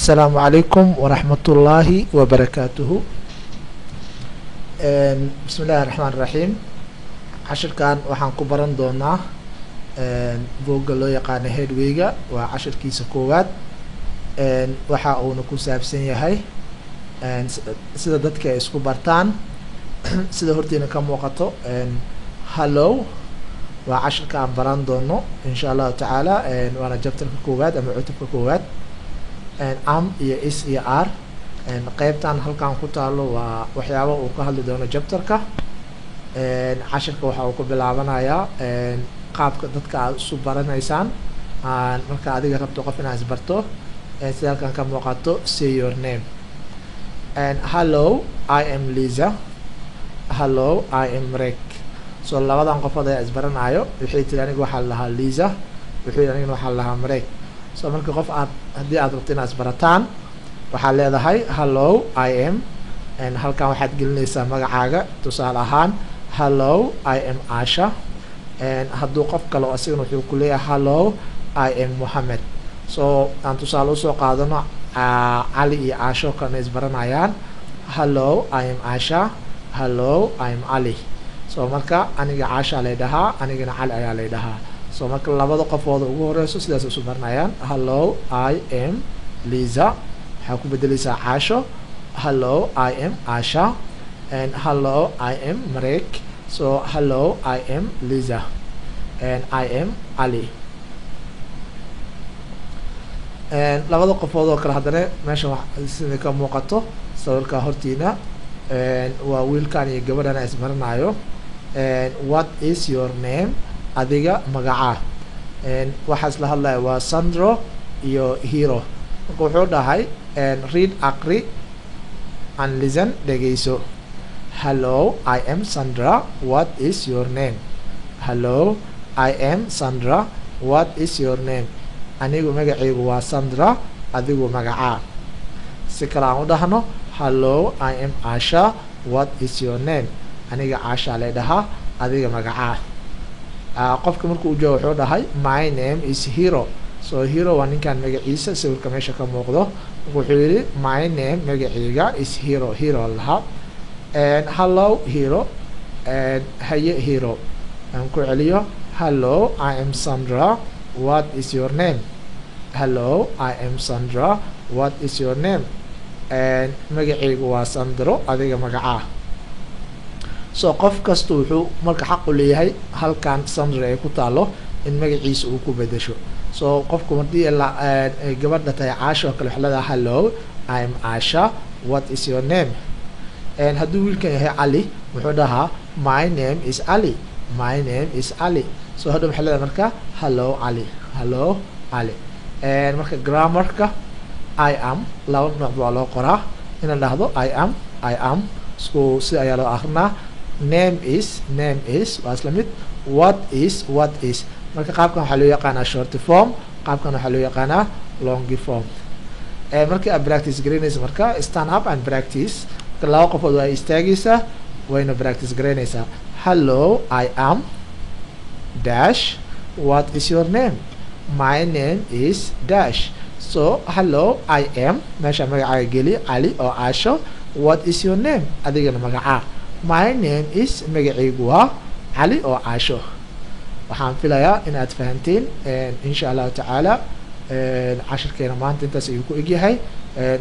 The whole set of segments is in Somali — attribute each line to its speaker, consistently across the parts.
Speaker 1: السلام عليكم ورحمة الله وبركاته. بسم الله الرحمن الرحيم. عشر كان وحن كبران دونا بوغ لو يقان هيدويغا وعشر كيس كوات وحا او نكو سابسين يهي سيدا دادك اسكو بارتان سيدا هورتينا كموقتو هالو وعشر كان بران دونو ان شاء الله تعالى وانا جبتر كوات اما عتب كوات am iyo s iyo r qaybtan halkan ku taalo waa waxyaabo uu ka hadli doono jabtarka cashirka waxa uu ku bilaabanayaa qaabka dadka aad isu baranaysaan marka adiga rabto qof inaad isbarto sida halkan ka muuqato say your name hello I am Lisa, hello I am Rick. So labadan qofood ayaa isbaranayo wixii tiri aniga waxa la lahaa Lisa, wixii aniga waxa la lahaa Rick. So marka qof aad haddii aad rabto inaad isbarataan waxaad leedahay hello I am halkan waxaad gelinaysaa magacaaga tusaale ahaan hello I am Asha hadduu qof kale oo asigana wuxuu ku leeyahay hello I am Mohammed. So aan tusaale usoo qaadano cali iyo Asho kana isbaranayaan hello I am Asha, hello I am Ali. So marka aniga Asha leedahaa anigana cali ayaa leedahaa. So marka labada qofooda ugu horeyso sidaas isu baranayaan hello I am Lisa waxaa ku bedelaysaa Asho, hello I am Asha and hello I am Marek. So hello I am Lisa and I am Ali. And labada qofood oo kale haddana meesha sida ka muuqato sawirka hortiina waa wiilkan iyo gabadhan isbaranayo what is your name adiga magaca waxaas la hadlaya waa Sandro iyo Hero. Marka wuxuu dhahay read aqri and listen dhegeyso. Hello I am Sandra, what is your name? Hello I am Sandra, what is your name? Anigu magacaygu waa Sandra, adigu magaca. Si kale aan u dhahno hello I am Asha, what is your name? Aniga Asha leedaha adiga magaca. qofka markuu joogo wuxuu dhahay my name is Hero. So Hero waa ninkan magaciisa sawirka meesha ka muuqdo. Wuxuu yiri my name magacayga is Hero, Hero laha and hello Hero and haye Hero. Aan ku celiyo hello I am Sandra, what is your name? Hello I am Sandra, what is your name? And magacaygu waa Sandro, adiga magaca. So qof kasta wuxuu marka xaq u leeyahay halkan Sandra ay ku taalo in magaciisa uu ku bedesho. So qofku markii gabadha tahay Asha kale waxa la hello I am Asha, what is your name? And hadduu wiilkan yahay Ali wuxuu dhahaa my name is Ali, my name is Ali. So hadda waxa la marka hello Ali, hello Ali. And marka grammarka I am laba nooc baa loo qoraa in la dhahdo I am so si ayaa loo akhrina. Name is waa isla mid. What is marka qaabkan waxaa loo yaqaanaa short form, qaabkan waxaa loo yaqaanaa long form. Markii aad practice garaynaysa marka stand up and practice. Marka laba qofood waa istaagaysaa wayna practice garaynaysaa. Hello I am dash, what is your name? My name is dash. So hello I am meesha magacaaga geli Ali oo Asho, what is your name? adigana magaca. My name is magacaygu waa Ali oo Asho. waxaan filayaa inaad fahanteen insha Allah taala cashirkeena maanta intaas ayuu ku egyahay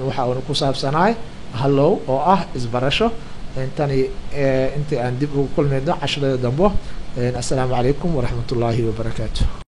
Speaker 1: waxa uu ku saabsanahay hello oo ah isbarasho intii aan dib ugu kulmayno casharada dambe. assalaamu calaykum waraxmatullaahi wabarakaatuh.